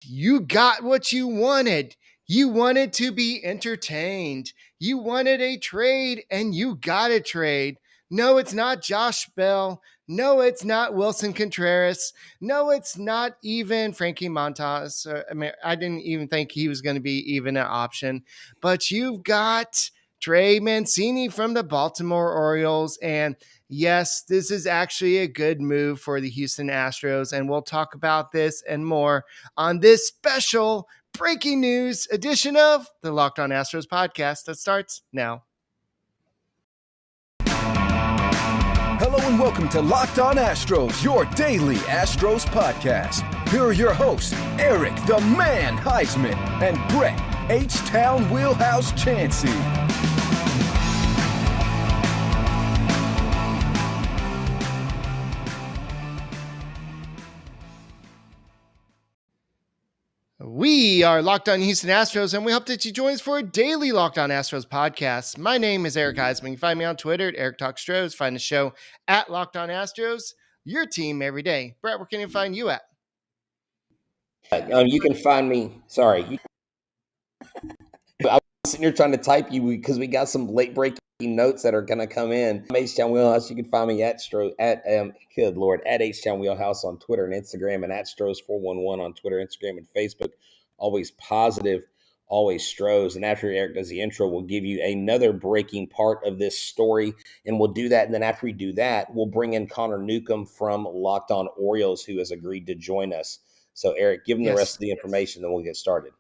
you got what you wanted. You wanted to be entertained. You wanted a trade, and you got a trade. No, it's not Josh Bell. No, it's not Wilson Contreras. No, it's not even Frankie Montas. I didn't even think he was going to be even an option. But you've got Trey Mancini from the Baltimore Orioles, and yes, this is actually a good move for the Houston Astros, and we'll talk about this and more on this special breaking news edition of the Locked On Astros podcast that starts now. Hello and welcome to Locked On Astros, your daily Astros podcast. Here are your hosts, Eric the Man Huysman and Brett H-Town Wheelhouse Chancey. We are Locked On Houston Astros, and we hope that you join us for a daily Locked On Astros podcast. My name is Eric Huysman. You can find me on Twitter at Eric Talk Stros. Find the show at Locked On Astros, your team every day. Brett, where can you find you at? You can find me. Sorry. I was sitting here trying to type you because we got some late breaking notes that are going to come in. H-Town Wheelhouse. You can find me at H-Town Wheelhouse on Twitter and Instagram, and at Stros411 on Twitter, Instagram, and Facebook. Always positive, always Stros. And after Eric does the intro, we'll give you another breaking part of this story, and we'll do that. And then after we do that, we'll bring in Connor Newcomb from Locked On Orioles, who has agreed to join us. So, Eric, give them the rest of the information, then we'll get started.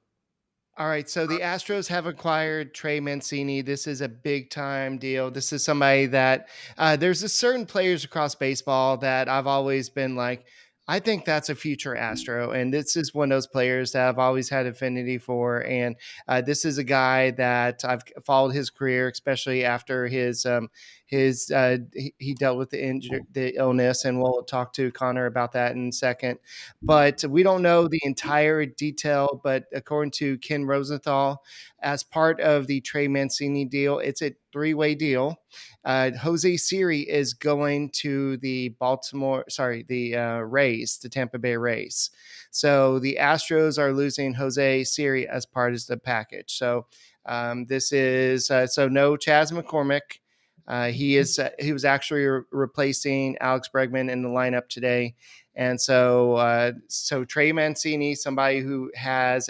All right, so the Astros have acquired Trey Mancini. This is a big-time deal. This is somebody that there's a certain players across baseball that I've always been like, I think that's a future Astro, and this is one of those players that I've always had affinity for. And this is a guy that I've followed his career, especially after he dealt with the illness, and we'll talk to Connor about that in a second. But we don't know the entire detail. But according to Ken Rosenthal, as part of the Trey Mancini deal, it's a three-way deal. Jose Siri is going to the Rays, the Tampa Bay Rays. So the Astros are losing Jose Siri as part of the package. So this is so no Chas McCormick. He was actually replacing Alex Bregman in the lineup today. And so Trey Mancini, somebody who has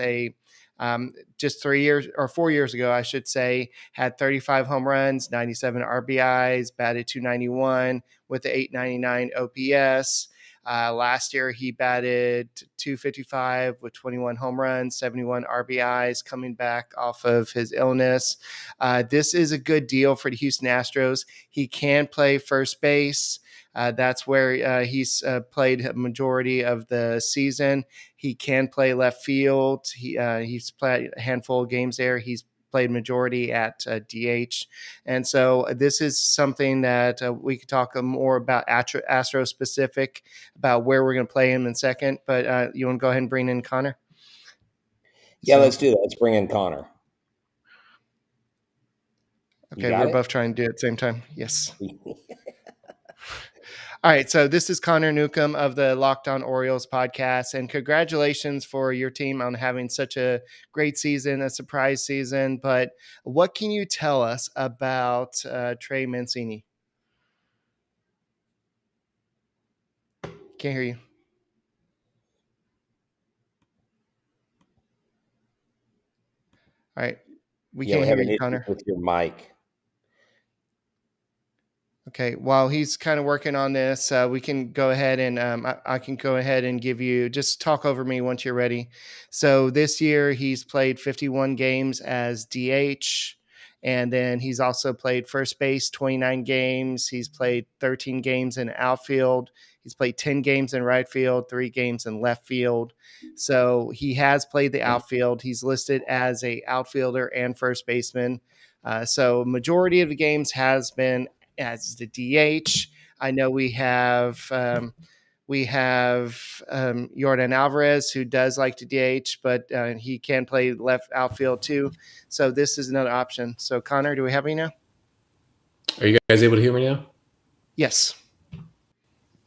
just 4 years ago, I should say, had 35 home runs, 97 RBIs, batted .291 with the .899 OPS. Last year, he batted .255 with 21 home runs, 71 RBIs, coming back off of his illness. This is a good deal for the Houston Astros. He can play first base. That's where he's played a majority of the season. He can play left field. He's played a handful of games there. He's played majority at DH. And so this is something that we could talk more about Astro specific, about where we're going to play him in a second. But you want to go ahead and bring in Connor? Yeah, let's do that. Let's bring in Connor. Okay, we're both trying to do it at the same time. Yes. All right, so this is Connor Newcomb of the Locked On Orioles podcast, and congratulations for your team on having such a great season, a surprise season. But what can you tell us about Trey Mancini? Can't hear you. All right, we can't hear you, Connor. With your mic. Okay, while he's kind of working on this, we can go ahead and I can go ahead and give you, just talk over me once you're ready. So this year he's played 51 games as DH, and then he's also played first base 29 games. He's played 13 games in outfield. He's played 10 games in right field, 3 games in left field. So he has played the outfield. He's listed as a outfielder and first baseman. So majority of the games has been as the DH. I know we have Yordan Alvarez, who does like to DH, but he can play left outfield too. So this is another option. So Connor, do we have any now? Are you guys able to hear me now? Yes.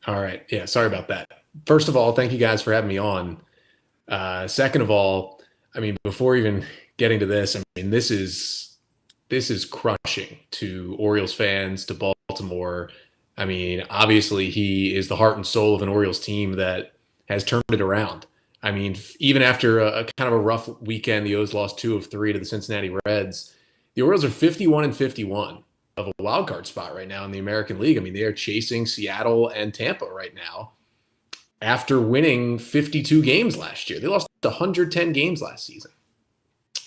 All right. Yeah, sorry about that. First of all, thank you guys for having me on. Second of all, I mean, before even getting to this, I mean, this is crushing to Orioles fans, to Baltimore. I mean, obviously, he is the heart and soul of an Orioles team that has turned it around. I mean, even after a kind of a rough weekend, the O's lost 2 of 3 to the Cincinnati Reds. The Orioles are 51-51 of a wild card spot right now in the American League. I mean, they are chasing Seattle and Tampa right now after winning 52 games last year. They lost 110 games last season.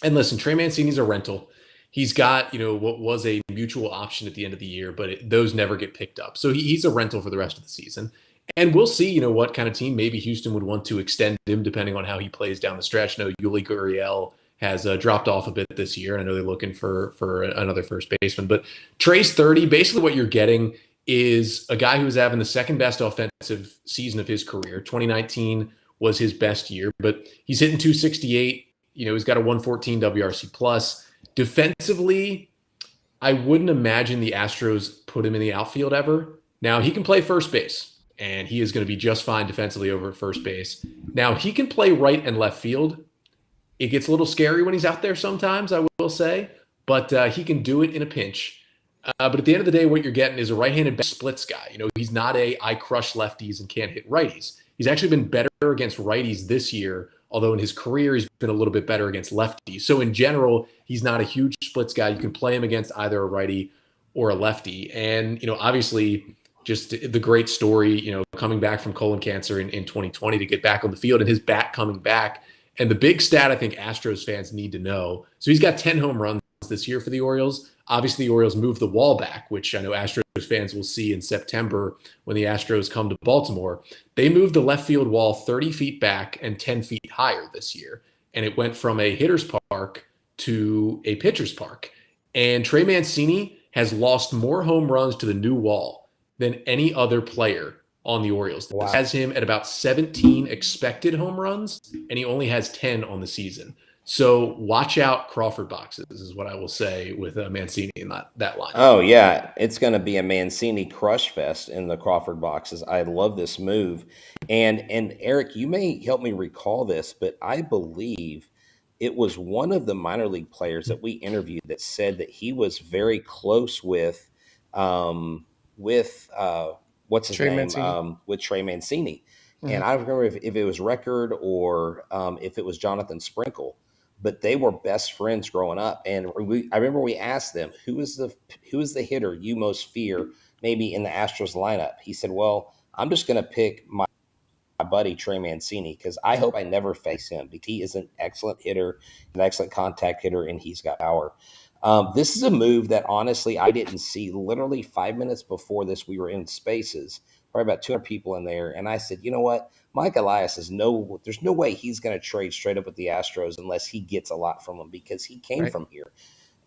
And listen, Trey Mancini's a rental. He's got, what was a mutual option at the end of the year, but those never get picked up. So he's a rental for the rest of the season. And we'll see, what kind of team maybe Houston would want to extend him depending on how he plays down the stretch. I know Yuli Gurriel has dropped off a bit this year, and I know they're looking for another first baseman. But Trey's 30. Basically what you're getting is a guy who's having the second best offensive season of his career. 2019 was his best year, but he's hitting 268. He's got a 114 WRC plus. Defensively, I wouldn't imagine the Astros put him in the outfield ever. Now, he can play first base, and he is going to be just fine defensively over at first base. Now, he can play right and left field. It gets a little scary when he's out there sometimes, I will say, but he can do it in a pinch. But at the end of the day, what you're getting is a right-handed splits guy. He's not I crush lefties and can't hit righties. He's actually been better against righties this year, although in his career he's been a little bit better against lefties. So in general, he's not a huge splits guy. You can play him against either a righty or a lefty. And, obviously just the great story, coming back from colon cancer in 2020 to get back on the field and his bat coming back. And the big stat I think Astros fans need to know. So he's got 10 home runs this year for the Orioles. Obviously, the Orioles moved the wall back, which I know Astros fans will see in September when the Astros come to Baltimore. They moved the left field wall 30 feet back and 10 feet higher this year. And it went from a hitter's park to a pitcher's park. And Trey Mancini has lost more home runs to the new wall than any other player on the Orioles. Wow. This has him at about 17 expected home runs, and he only has 10 on the season. So watch out Crawford boxes is what I will say with Mancini in that line. Oh, yeah. It's going to be a Mancini crush fest in the Crawford boxes. I love this move. And Eric, you may help me recall this, but I believe it was one of the minor league players that we interviewed that said that he was very close with what's his name? Mancini. With Trey Mancini. Mm-hmm. And I don't remember if it was Record or if it was Jonathan Sprinkle. But they were best friends growing up. And I remember we asked them, who is the hitter you most fear maybe in the Astros lineup? He said, well, I'm just going to pick my buddy Trey Mancini because I hope I never face him because he is an excellent hitter, an excellent contact hitter, and he's got power. This is a move that honestly I didn't see. Literally 5 minutes before this, we were in Spaces, probably about 200 people in there. And I said, you know what? Mike Elias there's no way he's going to trade straight up with the Astros unless he gets a lot from them because he came from here.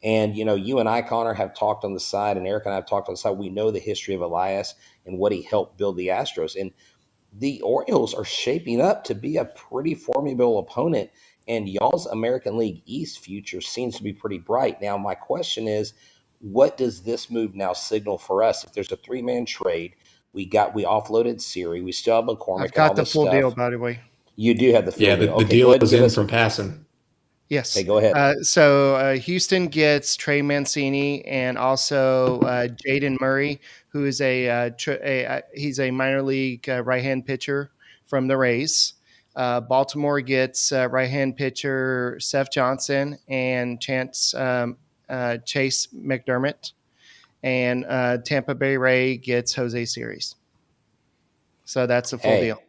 And, you and I, Connor, have talked on the side, and Eric and I have talked on the side. We know the history of Elias and what he helped build the Astros. And the Orioles are shaping up to be a pretty formidable opponent. And y'all's American League East future seems to be pretty bright. Now, my question is, what does this move now signal for us? If there's a 3-man trade, we offloaded Siri. We still have McCormick. I've got the full deal, by the way. You do have the full deal. Yeah, the deal is in from passing. Yes. Hey, go ahead. So Houston gets Trey Mancini and also Jaden Murray, who is he's a minor league right-hand pitcher from the Rays. Baltimore gets right-hand pitcher Seth Johnson and Chase McDermott. And Tampa Bay Ray gets Jose Siri. So that's a full deal.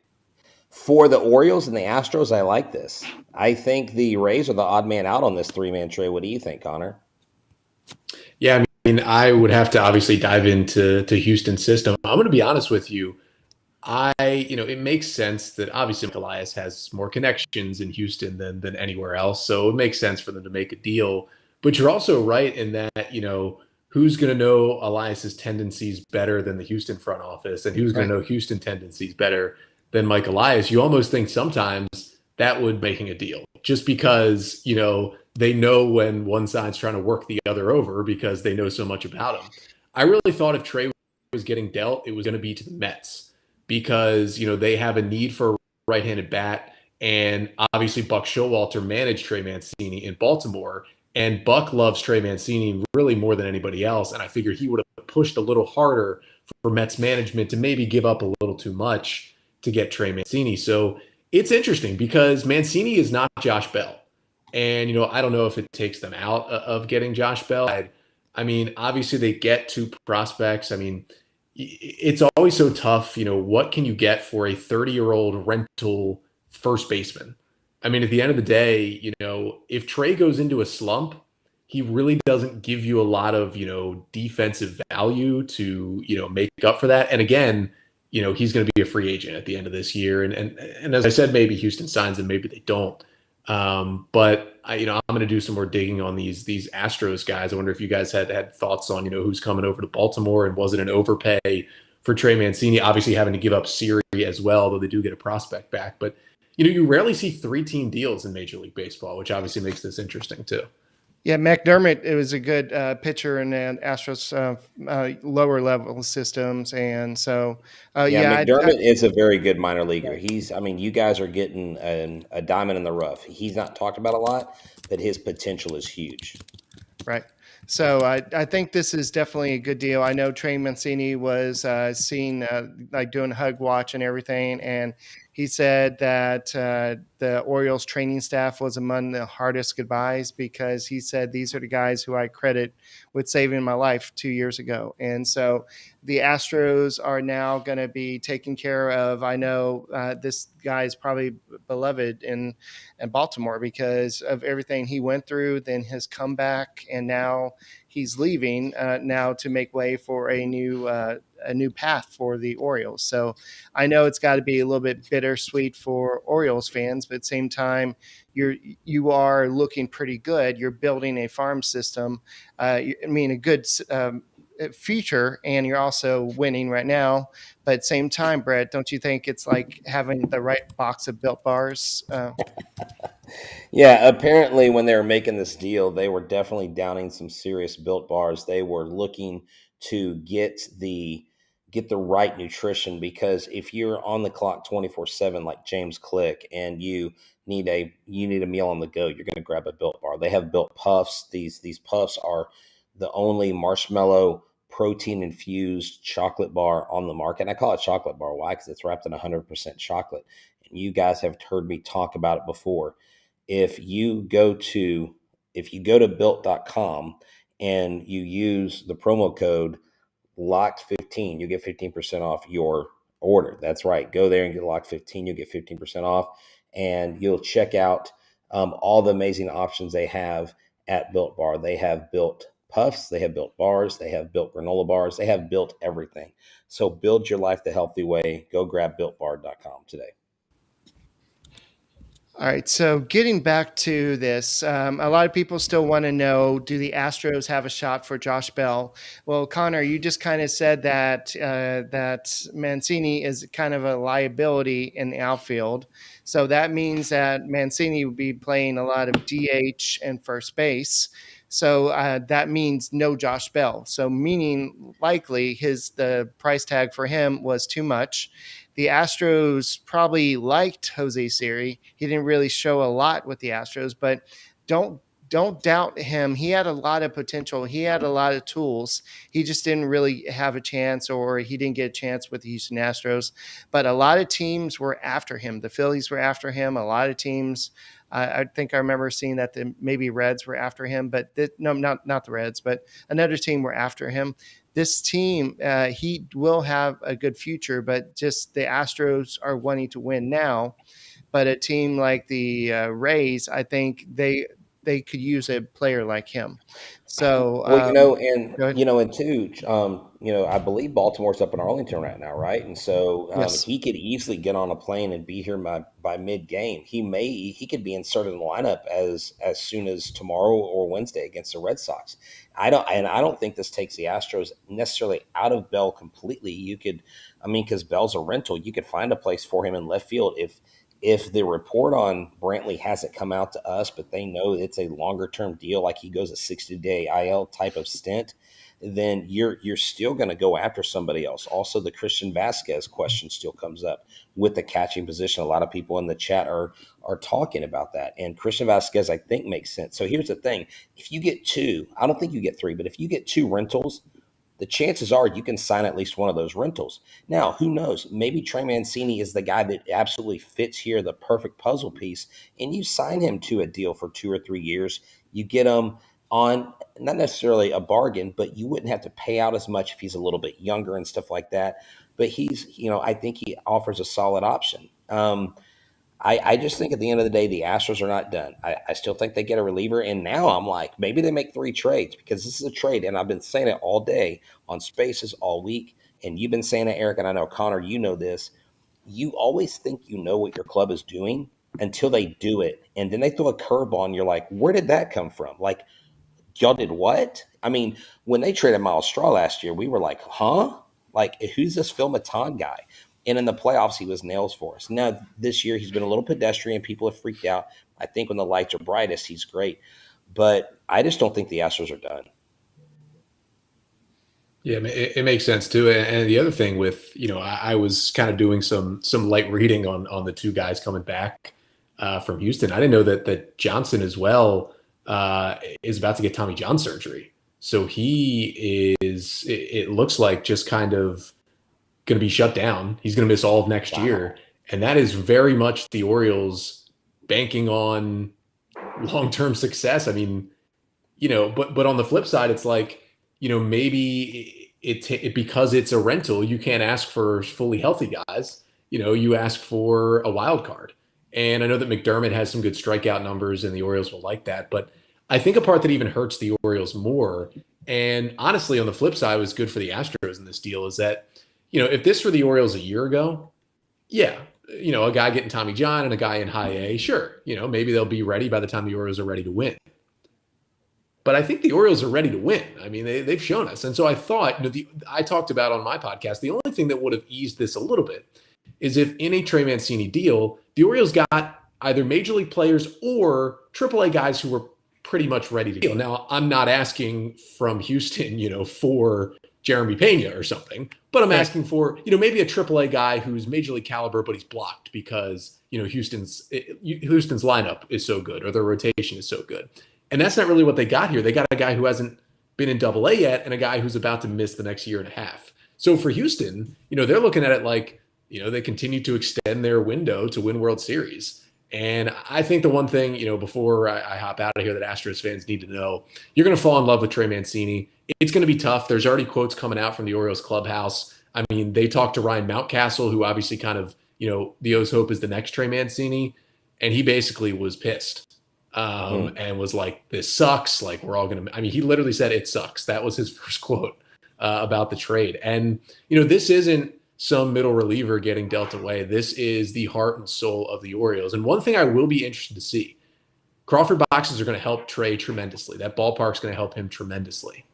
For the Orioles and the Astros, I like this. I think the Rays are the odd man out on this 3-man trade. What do you think, Connor? Yeah, I mean, I would have to obviously dive into Houston's system. I'm going to be honest with you. It makes sense that obviously Elias has more connections in Houston than anywhere else. So it makes sense for them to make a deal. But you're also right in that, who's going to know Elias's tendencies better than the Houston front office, and who's going to know Houston tendencies better than Mike Elias? You almost think sometimes that would making a deal just because, they know when one side's trying to work the other over because they know so much about him. I really thought if Trey was getting dealt, it was going to be to the Mets because, they have a need for a right-handed bat And obviously, Buck Showalter managed Trey Mancini in Baltimore, and Buck loves Trey Mancini really more than anybody else. And I figured he would have pushed a little harder for Mets management to maybe give up a little too much to get Trey Mancini. So it's interesting because Mancini is not Josh Bell. And, I don't know if it takes them out of getting Josh Bell. I mean, obviously they get two prospects. I mean, it's always so tough. What can you get for a 30-year-old rental first baseman? I mean, at the end of the day, if Trey goes into a slump, he really doesn't give you a lot of, defensive value to, make up for that. And again, he's going to be a free agent at the end of this year. And as I said, maybe Houston signs him, maybe they don't. But I'm going to do some more digging on these Astros guys. I wonder if you guys had thoughts on, who's coming over to Baltimore, and was it an overpay for Trey Mancini? Obviously having to give up Siri as well, though they do get a prospect back. But, you rarely see 3-team deals in Major League Baseball, which obviously makes this interesting too. Yeah, McDermott, it was a good pitcher in the Astros lower level systems. And so, McDermott is a very good minor leaguer. You guys are getting a diamond in the rough. He's not talked about a lot, but his potential is huge. Right. So I think this is definitely a good deal. I know Trey Mancini was seen like doing hug watch and everything, and he said that the Orioles training staff was among the hardest goodbyes, because he said these are the guys who I credit with saving my life 2 years ago. And so the Astros are now going to be taken care of. I know this guy is probably beloved in Baltimore because of everything he went through, then his comeback, and now he's leaving now to make way for a new path for the Orioles. So I know it's got to be a little bit bittersweet for Orioles fans, but at the same time, you are looking pretty good. You're building a farm system. A good future, and you're also winning right now. But at the same time, Brett, don't you think it's like having the right box of Built Bars? Yeah, apparently when they were making this deal, they were definitely downing some serious Built Bars. They were looking to get the right nutrition, because if you're on the clock 24/7 like James Click, and you need a meal on the go, you're going to grab a Built Bar. They have Built Puffs. These puffs are the only marshmallow protein infused chocolate bar on the market. And I call it chocolate bar. Why? Because it's wrapped in 100% chocolate. And you guys have heard me talk about it before. If you go to built.com and you use the promo code LOCKED15, you get 15% off your order. That's right. Go there and get LOCKED15. You'll get 15% off, and you'll check out all the amazing options they have at Built Bar. They have Built Puffs, they have Built Bars, they have Built granola bars, they have Built everything. So build your life the healthy way. Go grab BuiltBar.com today. All right, so getting back to this, a lot of people still want to know, do the Astros have a shot for Josh Bell? Well, Connor, you just kind of said that that Mancini is kind of a liability in the outfield. So that means that Mancini would be playing a lot of DH and first base. So that means no Josh Bell. So meaning likely the price tag for him was too much. The Astros probably liked Jose Siri. He didn't really show a lot with the Astros, but don't doubt him. He had a lot of potential. He had a lot of tools. He just didn't really have a chance, or he didn't get a chance with the Houston Astros. But a lot of teams were after him. The Phillies were after him. A lot of teams. I think I remember seeing that maybe Reds were after him, but not the Reds, but another team were after him. This team, he will have a good future, but just the Astros are wanting to win now. But a team like the Rays, I think they could use a player like him. So, I believe Baltimore's up in Arlington right now, right? And so yes. he could easily get on a plane and be here by mid-game. He could be inserted in the lineup as soon as tomorrow or Wednesday against the Red Sox. I don't think this takes the Astros necessarily out of Bell completely. Because Bell's a rental, you could find a place for him in left field if the report on Brantley hasn't come out to us, but they know it's a longer-term deal, like he goes a 60-day IL type of stint, then you're still going to go after somebody else. Also, the Christian Vasquez question still comes up with the catching position. A lot of people in the chat are talking about that. And Christian Vasquez, I think, makes sense. So here's the thing. If you get two, I don't think you get three, but if you get two rentals, the chances are you can sign at least one of those rentals. Now, who knows? Maybe Trey Mancini is the guy that absolutely fits here, the perfect puzzle piece, and you sign him to a deal for 2 or 3 years. You get him on not necessarily a bargain, but you wouldn't have to pay out as much if he's a little bit younger and stuff like that. But he's, I think he offers a solid option. I just think at the end of the day, the Astros are not done. I still think they get a reliever. And now I'm like, maybe they make 3 trades, because this is a trade. And I've been saying it all day on Spaces all week. And you've been saying it, Eric, and I know, Connor, you know this. You always think you know what your club is doing until they do it. And then they throw a curveball and you're like, where did that come from? Like, y'all did what? I mean, when they traded Miles Straw last year, we were like, huh? Like, who's this Phil Matan guy? And in the playoffs, he was nails for us. Now, this year, he's been a little pedestrian. People have freaked out. I think when the lights are brightest, he's great. But I just don't think the Astros are done. Yeah, it makes sense too. And the other thing with, I was kind of doing some light reading on the 2 guys coming back from Houston. I didn't know that Johnson as well is about to get Tommy John surgery. So he is, it looks like, just kind of going to be shut down. He's going to miss all of next year. And that is very much the Orioles banking on long-term success. I mean, but on the flip side, it's like, maybe it because it's a rental, you can't ask for fully healthy guys. You ask for a wild card. And I know that McDermott has some good strikeout numbers and the Orioles will like that. But I think a part that even hurts the Orioles more, and honestly, on the flip side, was good for the Astros in this deal, is that, if this were the Orioles a year ago, yeah, a guy getting Tommy John and a guy in high A, sure, maybe they'll be ready by the time the Orioles are ready to win. But I think the Orioles are ready to win. I mean, they've shown us. And so I thought, I talked about on my podcast, the only thing that would have eased this a little bit is if in a Trey Mancini deal, the Orioles got either major league players or AAA guys who were pretty much ready to go. Now, I'm not asking from Houston, for Jeremy Pena or something, but I'm asking for, maybe a AAA guy who's major league caliber, but he's blocked because, Houston's lineup is so good or their rotation is so good. And that's not really what they got here. They got a guy who hasn't been in Double-A yet and a guy who's about to miss the next year and a half. So for Houston, they're looking at it like, they continue to extend their window to win World Series. And I think the one thing, before I hop out of here that Astros fans need to know, you're going to fall in love with Trey Mancini. It's going to be tough. There's already quotes coming out from the Orioles clubhouse. I mean, they talked to Ryan Mountcastle, who obviously kind of, the O's hope is the next Trey Mancini. And he basically was pissed. And was like, this sucks. Like, we're all going to, he literally said it sucks. That was his first quote about the trade. And, this isn't some middle reliever getting dealt away. This is the heart and soul of the Orioles. And one thing I will be interested to see, Crawford boxes are going to help Trey tremendously. That ballpark's going to help him tremendously.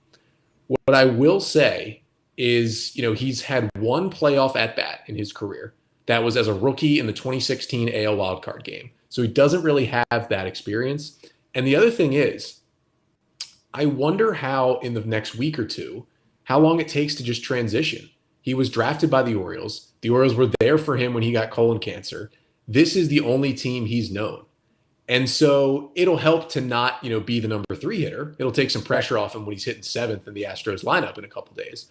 What I will say is, he's had one playoff at bat in his career. That was as a rookie in the 2016 AL wildcard game. So he doesn't really have that experience. And the other thing is, I wonder how in the next week or two, how long it takes to just transition. He was drafted by the Orioles. The Orioles were there for him when he got colon cancer. This is the only team he's known. And so it'll help to not, be the number 3 hitter. It'll take some pressure off him when he's hitting 7th in the Astros lineup in a couple days.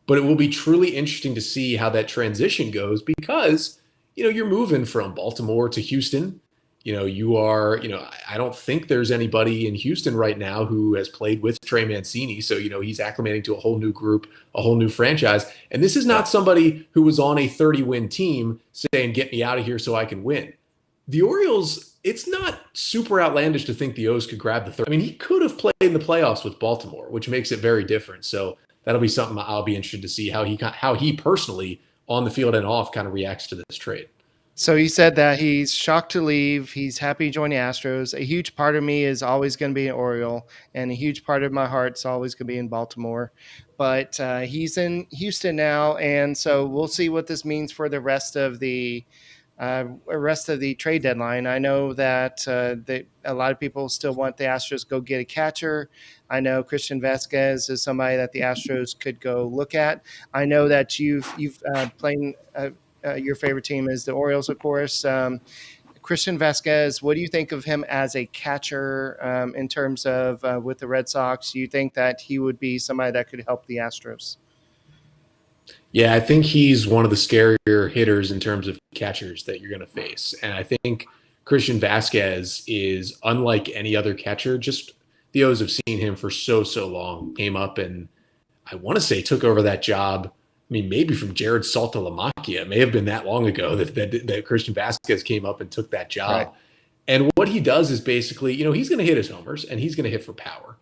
But it will be truly interesting to see how that transition goes because, you're moving from Baltimore to Houston. You are, I don't think there's anybody in Houston right now who has played with Trey Mancini. So, he's acclimating to a whole new group, a whole new franchise. And this is not somebody who was on a 30-win team saying, get me out of here so I can win. The Orioles, it's not super outlandish to think the O's could grab the third. He could have played in the playoffs with Baltimore, which makes it very different. So that'll be something I'll be interested to see how he personally on the field and off kind of reacts to this trade. So he said that he's shocked to leave. He's happy to join the Astros. A huge part of me is always going to be an Oriole, and a huge part of my heart is always going to be in Baltimore. But he's in Houston now, and so we'll see what this means for the rest of the rest of the trade deadline. I know that a lot of people still want the Astros to go get a catcher. I know Christian Vasquez is somebody that the Astros could go look at. I know that you've playing your favorite team is the Orioles, of course. Christian Vasquez, what do you think of him as a catcher in terms of with the Red Sox? Do you think that he would be somebody that could help the Astros? Yeah, I think he's one of the scarier hitters in terms of catchers that you're going to face. And I think Christian Vasquez is unlike any other catcher. Just the O's have seen him for so long. Came up and I want to say took over that job. I mean, maybe from Jared Saltalamacchia. It may have been that long ago that Christian Vasquez came up and took that job. Right. And what he does is basically, he's going to hit his homers and he's going to hit for power.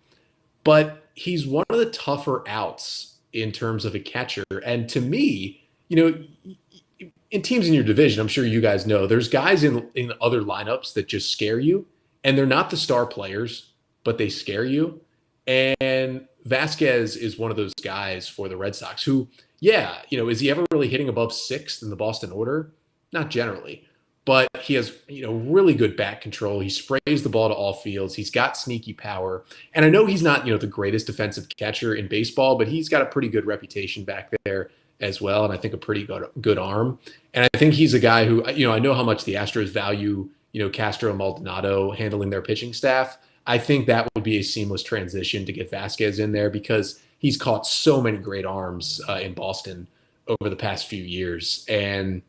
But he's one of the tougher outs in terms of a catcher. And to me, in teams in your division, I'm sure you guys know, there's guys in other lineups that just scare you. And they're not the star players, but they scare you. And Vasquez is one of those guys for the Red Sox who, is he ever really hitting above sixth in the Boston order? Not generally. But he has, really good bat control. He sprays the ball to all fields. He's got sneaky power. And I know he's not, the greatest defensive catcher in baseball, but he's got a pretty good reputation back there as well. And I think a pretty good arm. And I think he's a guy who, I know how much the Astros value, Castro and Maldonado handling their pitching staff. I think that would be a seamless transition to get Vasquez in there because he's caught so many great arms in Boston over the past few years. And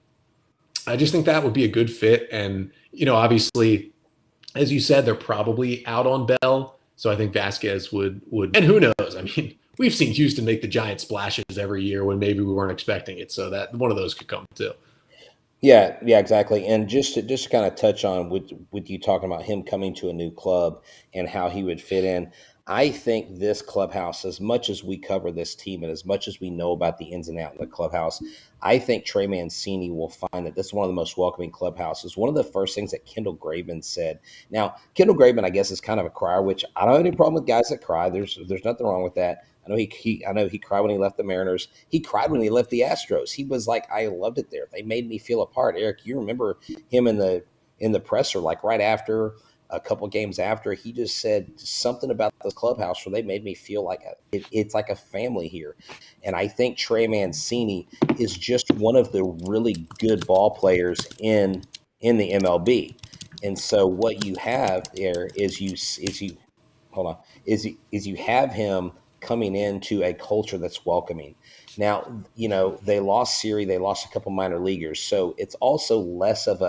I just think that would be a good fit. And, obviously, as you said, they're probably out on Bell. So I think Vasquez would, and who knows? I mean, we've seen Houston make the giant splashes every year when maybe we weren't expecting it. So that one of those could come too. Yeah, exactly. And just to kind of touch on with you talking about him coming to a new club and how he would fit in, I think this clubhouse, as much as we cover this team and as much as we know about the ins and outs of the clubhouse, I think Trey Mancini will find that this is one of the most welcoming clubhouses. One of the first things that Kendall Graveman said. Now, Kendall Graveman, I guess, is kind of a crier, which I don't have any problem with guys that cry. There's nothing wrong with that. I know he cried when he left the Mariners. He cried when he left the Astros. He was like, I loved it there. They made me feel a part. Eric, you remember him in the presser, like right after a couple games after, he just said something about the clubhouse where they made me feel like it's like a family here. And I think Trey Mancini is just one of the really good ball players in the MLB. And so what you have there is you have him coming into a culture that's welcoming. Now, they lost Siri, they lost a couple minor leaguers. So it's also less of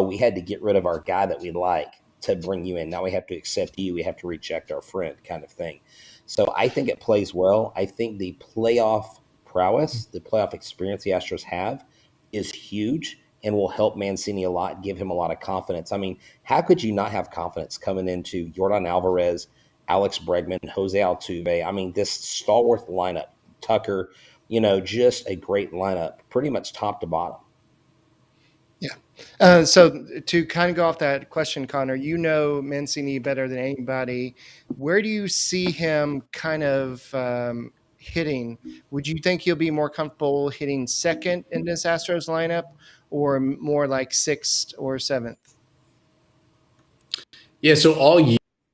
we had to get rid of our guy that we like to bring you in. Now we have to accept you. We have to reject our friend kind of thing. So I think it plays well. I think the playoff prowess, the playoff experience the Astros have is huge and will help Mancini a lot, give him a lot of confidence. I mean, how could you not have confidence coming into Yordan Alvarez, Alex Bregman, Jose Altuve? I mean, this stalwart lineup, Tucker, just a great lineup, pretty much top to bottom. Yeah. So to kind of go off that question, Connor, Mancini better than anybody. Where do you see him kind of hitting? Would you think he'll be more comfortable hitting second in this Astros lineup or more like sixth or seventh? Yeah, so all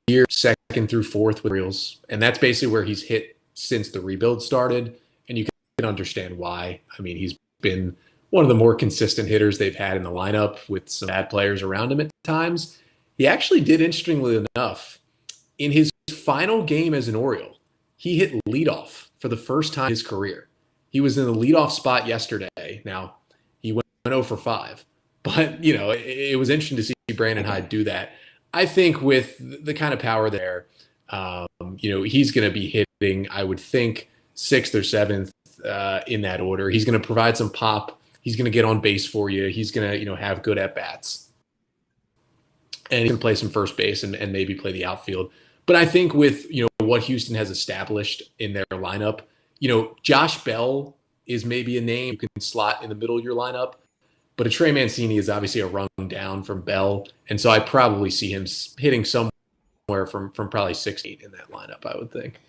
year, second through fourth with Orioles, and that's basically where he's hit since the rebuild started, and you can understand why. I mean, he's been one of the more consistent hitters they've had in the lineup with some bad players around him at times. He actually did, interestingly enough, in his final game as an Oriole, he hit leadoff for the first time in his career. He was in the leadoff spot yesterday. Now, he went 0 for 5. But, it was interesting to see Brandon Hyde do that. I think with the kind of power there, he's going to be hitting, I would think, 6th or 7th in that order. He's going to provide some pop. He's going to get on base for you. He's going to, have good at-bats. And he can play some first base and maybe play the outfield. But I think with, what Houston has established in their lineup, Josh Bell is maybe a name you can slot in the middle of your lineup. But a Trey Mancini is obviously a rung down from Bell. And so I probably see him hitting somewhere from probably 6-8 in that lineup, I would think.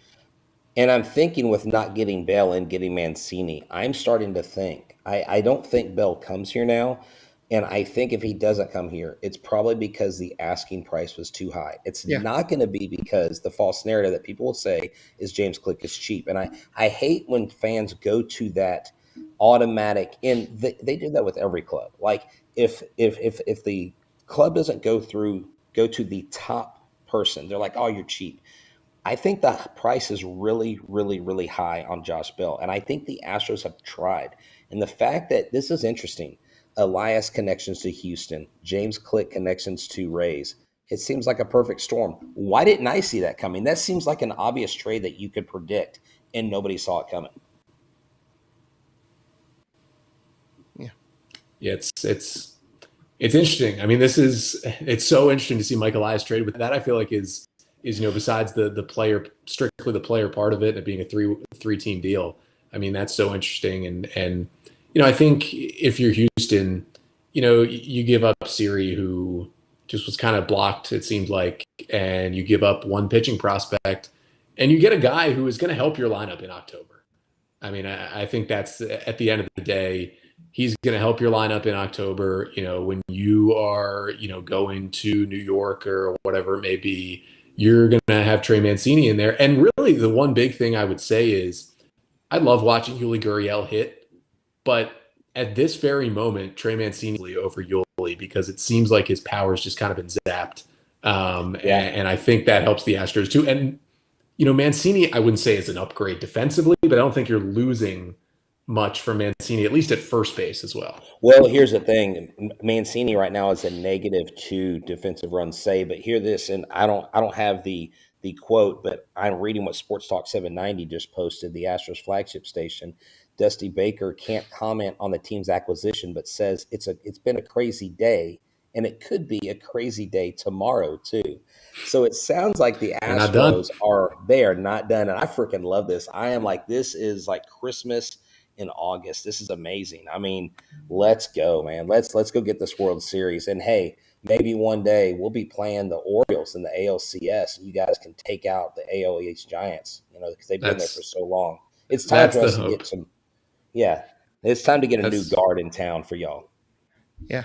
And I'm thinking with not getting Bell and getting Mancini, I'm starting to think, I don't think Bell comes here now, And I think if he doesn't come here, it's probably because the asking price was too high. It's Yeah. not going to be because the false narrative that people will say is James Click is cheap. And I hate when fans go to that automatic, and they do that with every club. Like if the club doesn't go to the top person, they're like, oh, you're cheap. I think the price is really, really, really high on Josh Bell. And I think the Astros have tried. And the fact that this is interesting, Elias connections to Houston, James Click connections to Rays. It seems like a perfect storm. Why didn't I see that coming? That seems like an obvious trade that you could predict, and nobody saw it coming. Yeah, it's interesting. I mean, it's so interesting to see Mike Elias trade with that. I feel like is besides the player, strictly the player part of it, and it being a three team deal. I mean, that's so interesting. And I think if you're Houston, you give up Siri, who just was kind of blocked, it seemed like, and you give up one pitching prospect, and you get a guy who is going to help your lineup in October. I mean, I think that's at the end of the day, he's going to help your lineup in October. When you are, going to New York or whatever it may be, you're going to have Trey Mancini in there. And really the one big thing I would say is I love watching Yuli Gurriel hit, but at this very moment, Trey Mancini over Yuli because it seems like his power's just kind of been zapped. And I think that helps the Astros too. And, Mancini, I wouldn't say is an upgrade defensively, but I don't think you're losing much from Mancini, at least at first base as well. Well, here's the thing. Mancini right now is a -2 defensive runs saved. But hear this, and I don't have the quote, but I'm reading what Sports Talk 790 just posted, the Astros flagship station. Dusty Baker can't comment on the team's acquisition, but says it's been a crazy day, and it could be a crazy day tomorrow too. So it sounds like the Astros they are not done, and I freaking love this. I am like, this is like Christmas in August. This is amazing. I mean, let's go, man. Let's go get this World Series. And hey, maybe one day we'll be playing the Orioles in the ALCS, and you guys can take out the AL East Giants, because they've been there for so long. It's time for us to get some. Yeah, it's time to get a new guard in town for y'all. Yeah.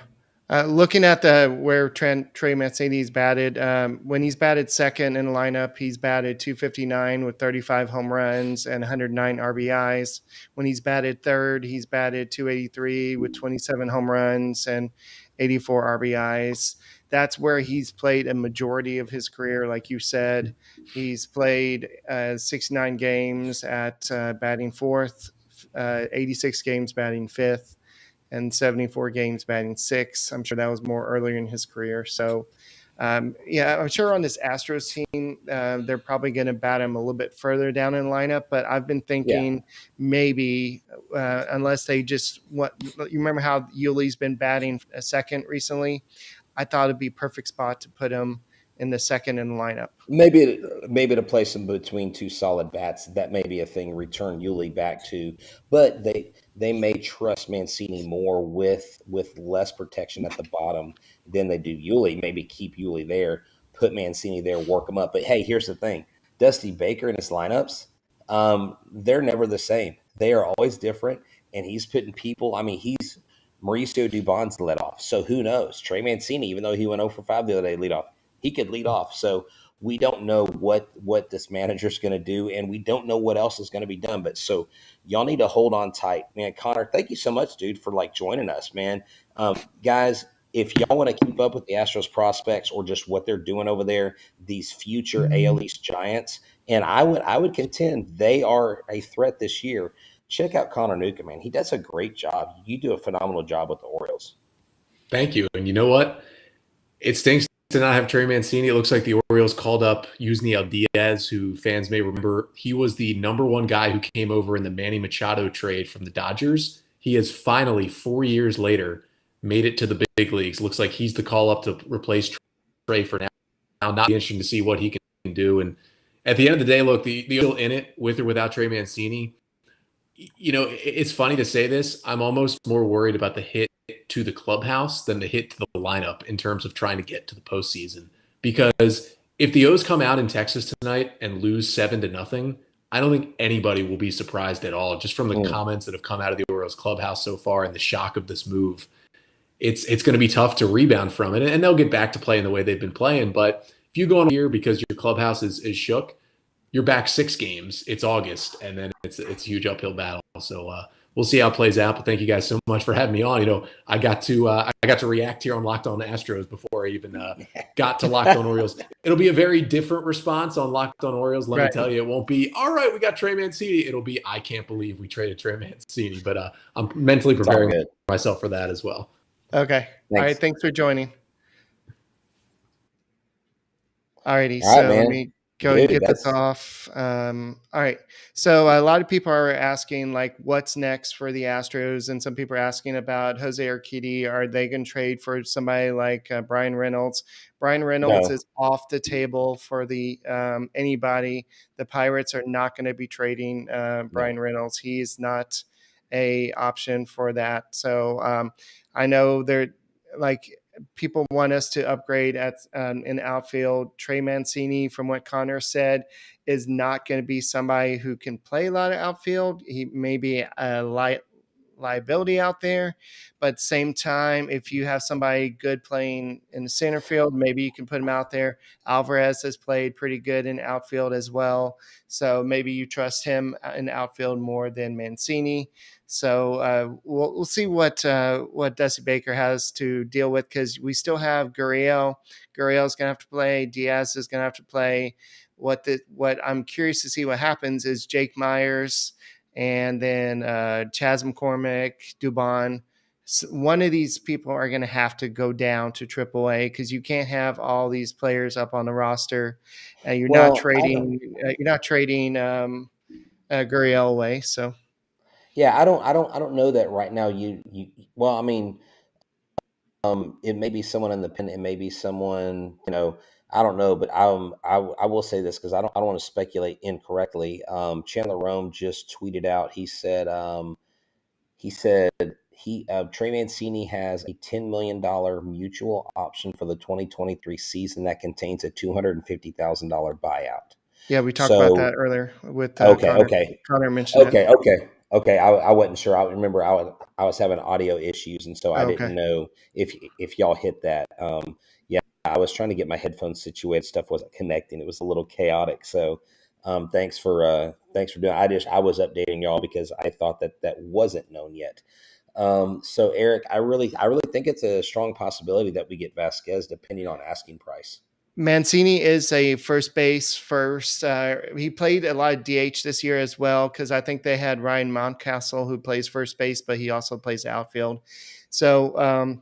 Looking at where Trey Mancini's batted, when he's batted second in the lineup, he's batted .259 with 35 home runs and 109 RBIs. When he's batted third, he's batted .283 with 27 home runs and 84 RBIs. That's where he's played a majority of his career. Like you said, he's played 69 games at batting fourth, 86 games batting fifth, and 74 games batting sixth. I'm sure that was more earlier in his career. So, I'm sure on this Astros team, they're probably going to bat him a little bit further down in the lineup. But I've been thinking maybe unless they just you remember how Yuli's been batting a second recently? I thought it'd be a perfect spot to put him in the second in the lineup. Maybe to place him between two solid bats, that may be a thing. Return Yuli back to, but they may trust Mancini more with less protection at the bottom than they do Yuli. Maybe keep Yuli there, put Mancini there, work him up. But hey, here's the thing: Dusty Baker and his lineups, they're never the same. They are always different, and he's putting people. I mean, he's Mauricio Dubon's led off, so who knows? Trey Mancini, even though he went 0 for 5 the other day, lead off. He could lead off. So we don't know what this manager's going to do, and we don't know what else is going to be done. But so y'all need to hold on tight. Man, Connor, thank you so much, dude, for joining us, man. Guys, if y'all want to keep up with the Astros prospects or just what they're doing over there, these future AL East Giants, and I would contend they are a threat this year. Check out Connor Newcomb, man. He does a great job. You do a phenomenal job with the Orioles. Thank you. And you know what? It stinks to not have Trey Mancini. It looks like the Orioles called up Yusniel Diaz, who fans may remember. He was the #1 guy who came over in the Manny Machado trade from the Dodgers. He has finally, 4 years later, made it to the big leagues. Looks like he's the call up to replace Trey for now. Not interesting to see what he can do. And at the end of the day, look, the still in it with or without Trey Mancini. It's funny to say this. I'm almost more worried about the hit to the clubhouse than the hit to the lineup in terms of trying to get to the postseason. Because if the O's come out in Texas tonight and lose 7-0, I don't think anybody will be surprised at all, just from the comments that have come out of the Orioles clubhouse so far and the shock of this move. it's going to be tough to rebound from it, and they'll get back to playing the way they've been playing. But if you go on here because your clubhouse is shook, you're back 6 games. It's August, and then it's a huge uphill battle. So we'll see how it plays out. But thank you guys so much for having me on. I got to react here on Locked On Astros before I even got to Locked On Orioles. It'll be a very different response on Locked On Orioles. Let me tell you, it won't be all right. We got Trey Mancini. It'll be I can't believe we traded Trey Mancini. But I'm mentally preparing myself for that as well. Okay. Thanks. All right. Thanks for joining. Alrighty. All right, so man. Let me go and get this off. All right. So a lot of people are asking, like, what's next for the Astros? And some people are asking about Jose Urquidy. Are they going to trade for somebody like Brian Reynolds? Brian Reynolds is off the table for the anybody. The Pirates are not going to be trading Brian Reynolds. He is not a option for that. So I know they're like – people want us to upgrade at in outfield. Trey Mancini, from what Connor said, is not going to be somebody who can play a lot of outfield. He may be a liability out there, but at the same time, if you have somebody good playing in the center field, maybe you can put him out there. Alvarez has played pretty good in outfield as well, so maybe you trust him in outfield more than Mancini. So we'll see what Dusty Baker has to deal with, because we still have Gurriel. Gurriel's going to have to play. Diaz is going to have to play. What I'm curious to see what happens is Jake Myers and then Chas McCormick, Dubon. So one of these people are going to have to go down to AAA, because you can't have all these players up on the roster. You're not trading Gurriel away. So. Yeah, I don't know that right now. Well, I mean, it may be someone independent. It may be someone, I don't know, but I will say this, because I don't want to speculate incorrectly. Chandler Rome just tweeted out. He said Trey Mancini has a $10 million mutual option for the 2023 season that contains a $250,000 buyout. Yeah, we talked about that earlier with Connor mentioned it. Okay. I wasn't sure. I remember I was having audio issues, and so I didn't know if y'all hit that. Yeah, I was trying to get my headphones situated. Stuff wasn't connecting. It was a little chaotic. So thanks for doing. I was updating y'all because I thought that wasn't known yet. So Eric, I really think it's a strong possibility that we get Vasquez, depending on asking price. Mancini is a first base first. He played a lot of DH this year as well, because I think they had Ryan Mountcastle, who plays first base, but he also plays outfield. So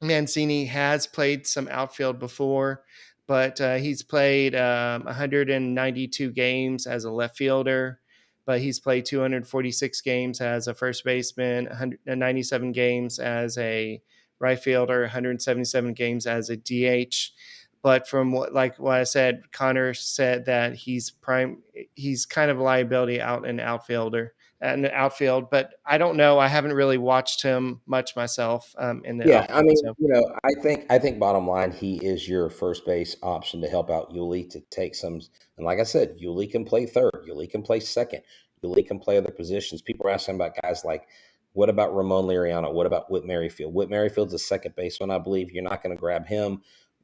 Mancini has played some outfield before, but he's played 192 games as a left fielder, but he's played 246 games as a first baseman, 197 games as a right fielder, 177 games as a DH. But from what I said, Connor said that he's kind of a liability out in outfield. But I don't know. I haven't really watched him much myself in the outfield. I mean, I think bottom line, he is your first base option to help out Yuli to take some. And like I said, Yuli can play third. Yuli can play second. Yuli can play other positions. People are asking about guys like, what about Ramon Laureano? What about Whit Merrifield? Whit Merrifield's a second baseman, I believe. You're not going to grab him.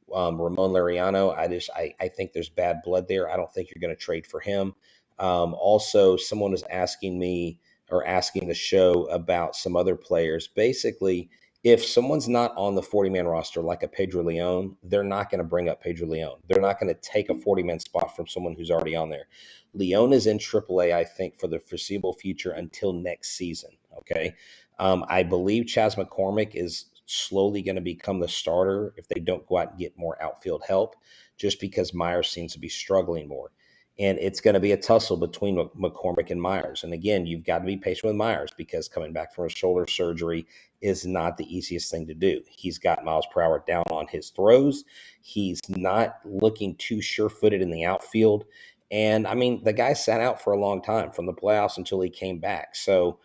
Ramon Laureano, I think there's bad blood there. I don't think you're going to trade for him. Also, someone was asking me or asking the show about some other players. Basically, if someone's not on the 40-man roster, like a Pedro Leon, they're not going to bring up Pedro Leon. They're not going to take a 40-man spot from someone who's already on there. Leon is in AAA, I think, for the foreseeable future until next season. Okay. I believe Chas McCormick is slowly going to become the starter if they don't go out and get more outfield help, just because Myers seems to be struggling more. And it's going to be a tussle between McCormick and Myers. And again, you've got to be patient with Myers, because coming back from a shoulder surgery is not the easiest thing to do. He's got miles per hour down on his throws. He's not looking too sure-footed in the outfield. And, I mean, the guy sat out for a long time from the playoffs until he came back. So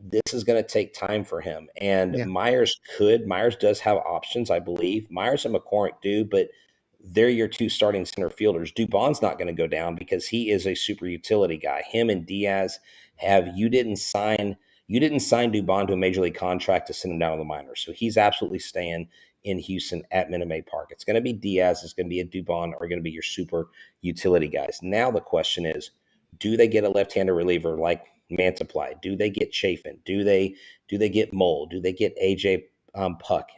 this is going to take time for him. And Myers does have options, I believe. Myers and McCormick do, but they're your two starting center fielders. Dubon's not going to go down because he is a super utility guy. Him and Diaz you didn't sign You didn't sign Dubon to a major league contract to send him down to the minors. So he's absolutely staying in Houston at Minute Maid Park. It's going to be Diaz, it's going to be a Dubon, or going to be your super utility guys. Now the question is, do they get a left-handed reliever like Mantiply? Do they get Chafin? Do they get Mole? Do they get AJ Puck?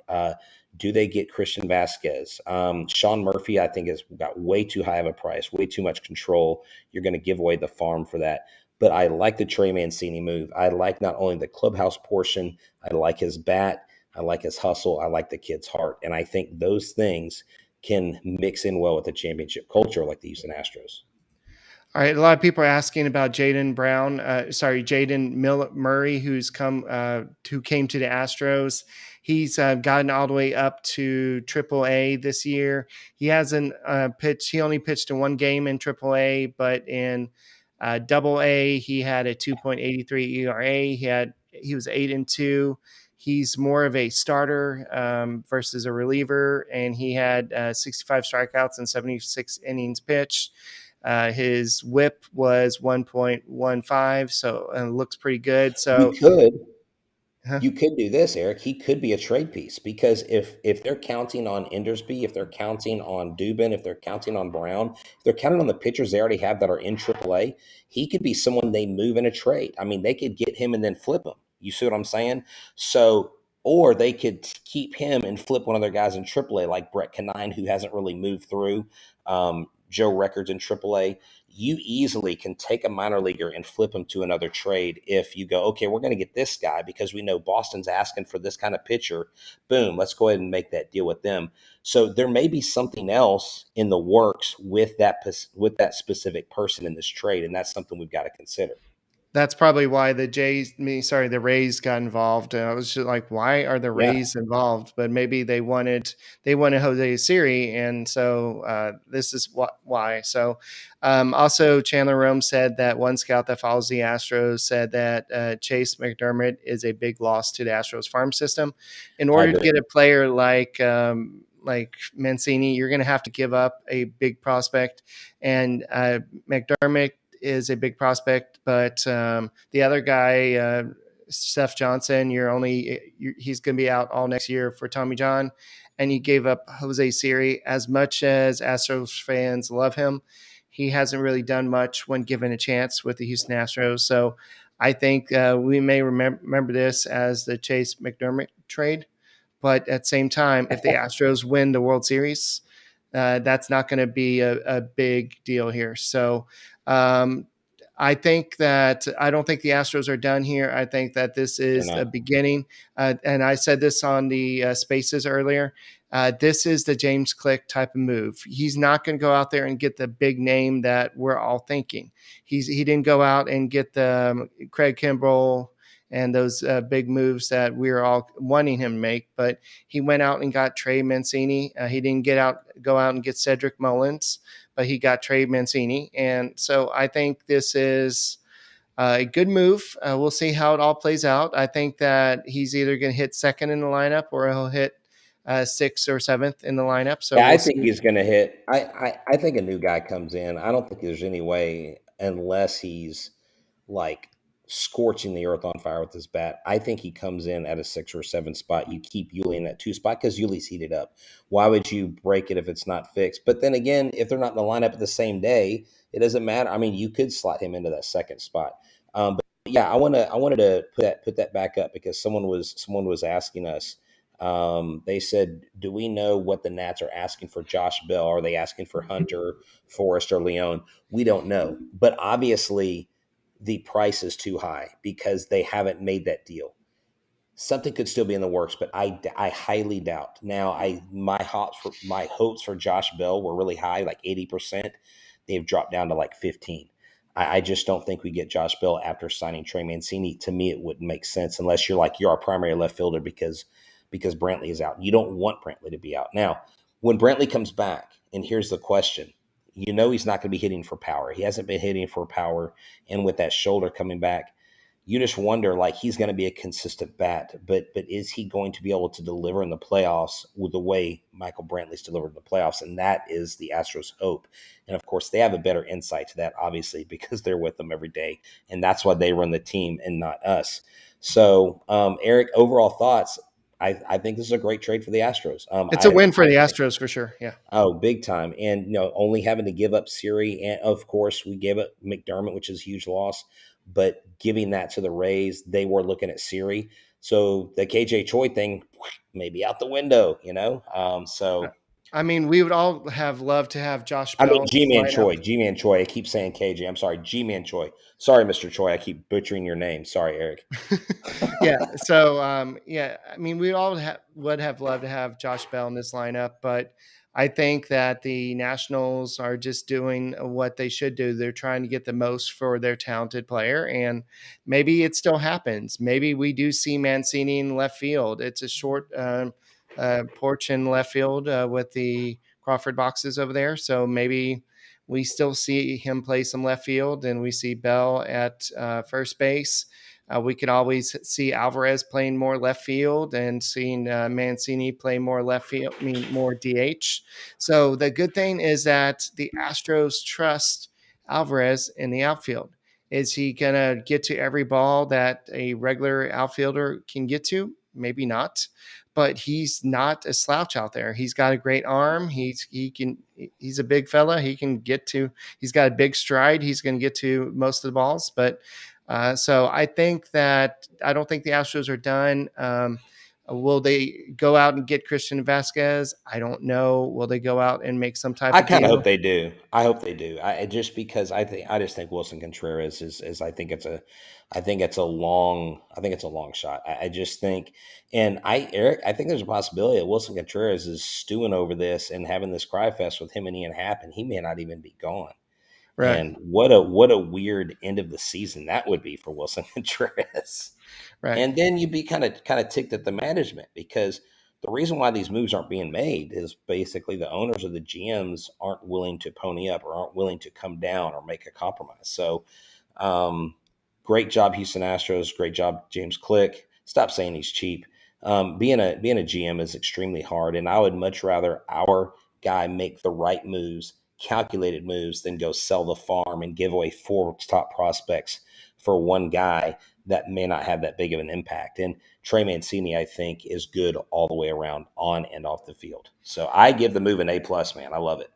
Do they get Christian Vasquez? Sean Murphy, I think, has got way too high of a price, way too much control. You're going to give away the farm for that. But I like the Trey Mancini move. I like not only the clubhouse portion, I like his bat, I like his hustle, I like the kid's heart. And I think those things can mix in well with the championship culture like the Houston Astros. All right, a lot of people are asking about Jaden Murray, who came to the Astros. He's gotten all the way up to AAA this year. He hasn't pitched. He only pitched in one game in AAA, but in AA, he had a 2.83 ERA. He was 8-2. He's more of a starter versus a reliever, and he had 65 strikeouts and 76 innings pitched. His whip was 1.15, so it looks pretty good. So You could do this, Eric. He could be a trade piece because if they're counting on Endersby, if they're counting on Dubin, if they're counting on Brown, if they're counting on the pitchers they already have that are in AAA, he could be someone they move in a trade. I mean, they could get him and then flip him. You see what I'm saying? So, or they could keep him and flip one of their guys in AAA, like Brett Canine, who hasn't really moved through. Joe Records in AAA. You easily can take a minor leaguer and flip him to another trade if you go, okay, we're going to get this guy because we know Boston's asking for this kind of pitcher. Boom, let's go ahead and make that deal with them. So there may be something else in the works with that specific person in this trade, and that's something we've got to consider. That's probably why the Rays got involved. And I was just like, why are the Rays involved? But maybe they wanted Jose Siri, and so this is why. So also, Chandler Rome said that one scout that follows the Astros said that Chase McDermott is a big loss to the Astros farm system. In order to get a player like Mancini, you're going to have to give up a big prospect, and McDermott is a big prospect, but the other guy, Seth Johnson, he's going to be out all next year for Tommy John, and you gave up Jose Siri. As much as Astros fans love him, he hasn't really done much when given a chance with the Houston Astros. So I think we may remember this as the Chase McDermott trade, but at the same time, if the Astros win the World Series, that's not going to be a big deal here. So I think that I don't think the Astros are done here. I think that this is a beginning. And I said this on the spaces earlier. This is the James Click type of move. He's not going to go out there and get the big name that we're all thinking. He didn't go out and get the Craig Kimbrell and those big moves that we were all wanting him to make. But he went out and got Trey Mancini. He didn't go out and get Cedric Mullins, but he got Trey Mancini. And so I think this is a good move. We'll see how it all plays out. I think that he's either going to hit second in the lineup or he'll hit sixth or seventh in the lineup. So I think he's going to hit. I think a new guy comes in. I don't think there's any way, unless he's like scorching the earth on fire with his bat. I think he comes in at a 6 or 7 spot. You keep Yuli in that 2 spot because Yuli's heated up. Why would you break it if it's not fixed? But then again, if they're not in the lineup the same day, it doesn't matter. I mean, you could slot him into that second spot. But yeah, I wanted to put that back up because someone was asking us. They said, do we know what the Nats are asking for Josh Bell? Are they asking for Hunter, Forrest, or Leon? We don't know. But obviously, the price is too high because they haven't made that deal. Something could still be in the works, but I highly doubt. Now, my hopes for Josh Bell were really high, like 80%. They've dropped down to like 15. I just don't think we get Josh Bell after signing Trey Mancini. To me, it wouldn't make sense unless you're our primary left fielder because Brantley is out. You don't want Brantley to be out. Now, when Brantley comes back, and here's the question, he's not going to be hitting for power. He hasn't been hitting for power, and with that shoulder coming back, you just wonder, like, he's going to be a consistent bat, but is he going to be able to deliver in the playoffs with the way Michael Brantley's delivered in the playoffs? And that is the Astros' hope. And of course, they have a better insight to that, obviously, because they're with them every day, and that's why they run the team and not us. So, Eric, overall thoughts? I think this is a great trade for the Astros. It's a win for the Astros for sure. Yeah. Oh, big time. And, only having to give up Siri. And of course, we gave up McDermott, which is a huge loss. But giving that to the Rays, they were looking at Siri. So the KJ Choi thing, maybe out the window, So. I mean, we would all have loved to have Josh I Bell. mean, G-Man Choi. I keep saying KJ. I'm sorry, G-Man Choi. Sorry, Mr. Choi. I keep butchering your name. Sorry, Eric. Yeah. So, I mean, we all would have loved to have Josh Bell in this lineup, but I think that the Nationals are just doing what they should do. They're trying to get the most for their talented player, and maybe it still happens. Maybe we do see Mancini in left field. It's a short porch in left field with the Crawford boxes over there. So maybe we still see him play some left field, and we see Bell at first base. We could always see Alvarez playing more left field and seeing Mancini play more left field, more DH. So the good thing is that the Astros trust Alvarez in the outfield. Is he going to get to every ball that a regular outfielder can get to? Maybe not, but he's not a slouch out there. He's got a great arm. He's a big fella. He's got a big stride. He's going to get to most of the balls, but so I think that I don't think the Astros are done. Will they go out and get Christian Vasquez? I don't know. Will they go out and make some type I of kind of deal? hope they do. I hope they do. Just because I just think Wilson Contreras is I think it's a long shot. I just think, and Eric, I think there's a possibility that Wilson Contreras is stewing over this and having this cry fest with him and Ian Happ, and he may not even be gone. Right. And what a weird end of the season that would be for Wilson Contreras. Right. And then you'd be kind of ticked at the management, because the reason why these moves aren't being made is basically the owners or the GMs aren't willing to pony up or aren't willing to come down or make a compromise. So great job, Houston Astros. Great job, James Click. Stop saying he's cheap. Being a GM is extremely hard, and I would much rather our guy make the right moves, calculated moves, than go sell the farm and give away 4 top prospects for one guy that may not have that big of an impact. And Trey Mancini, I think, is good all the way around, on and off the field. So I give the move an A+, man. I love it.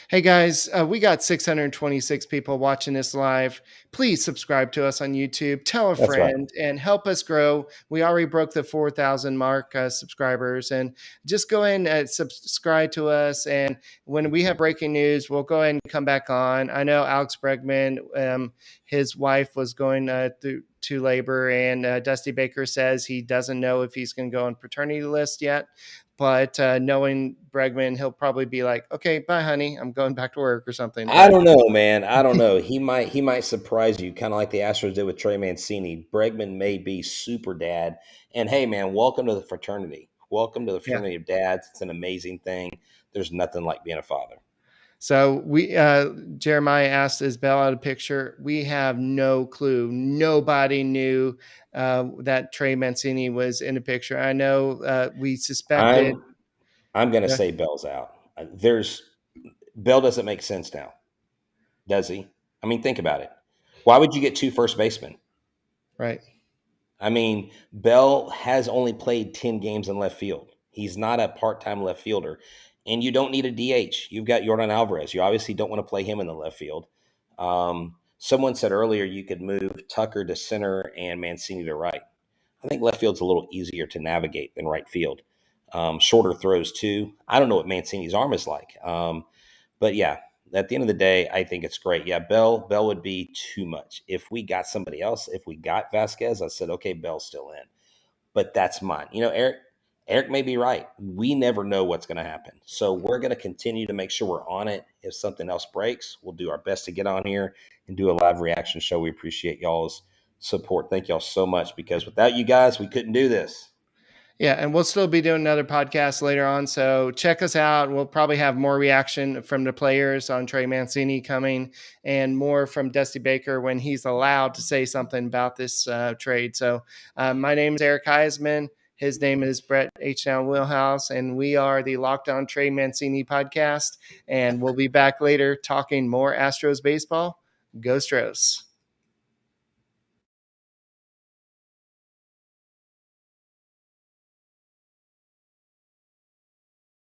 Hey guys, we got 626 people watching this live. Please subscribe to us on YouTube. Tell a friend and help us grow. We already broke the 4,000 mark subscribers, and just go ahead and subscribe to us. And when we have breaking news, we'll go ahead and come back on. I know Alex Bregman, his wife was going to labor, and Dusty Baker says he doesn't know if he's going to go on paternity list yet. But knowing Bregman, he'll probably be like, "Okay, bye, honey. I'm going back to work or something." I don't know, man. I don't know. He might surprise you, kind of like the Astros did with Trey Mancini. Bregman may be super dad. And hey, man, welcome to the fraternity. Welcome to the fraternity of dads. It's an amazing thing. There's nothing like being a father. So Jeremiah asked, "Is Bell out of picture?" We have no clue. Nobody knew that Trey Mancini was in the picture. I know we suspected. I'm going to say Bell's out. Bell doesn't make sense now, does he? I mean, think about it. Why would you get 2 first basemen? Right. I mean, Bell has only played 10 games in left field. He's not a part-time left fielder. And you don't need a DH. You've got Yordan Alvarez. You obviously don't want to play him in the left field. Someone said earlier you could move Tucker to center and Mancini to right. I think left field's a little easier to navigate than right field. Shorter throws too. I don't know what Mancini's arm is like. But yeah, at the end of the day, I think it's great. Yeah, Bell would be too much. If we got somebody else, if we got Vasquez, I said, okay, Bell's still in. But that's mine. Eric may be right. We never know what's going to happen. So we're going to continue to make sure we're on it. If something else breaks, we'll do our best to get on here and do a live reaction show. We appreciate y'all's support. Thank y'all so much, because without you guys, we couldn't do this. Yeah, and we'll still be doing another podcast later on. So check us out. We'll probably have more reaction from the players on Trey Mancini coming, and more from Dusty Baker when he's allowed to say something about this trade. So my name is Eric Huysman. His name is Brett H. Down Wheelhouse, and we are the Locked On Trey Mancini podcast. And we'll be back later talking more Astros baseball. Go Stros.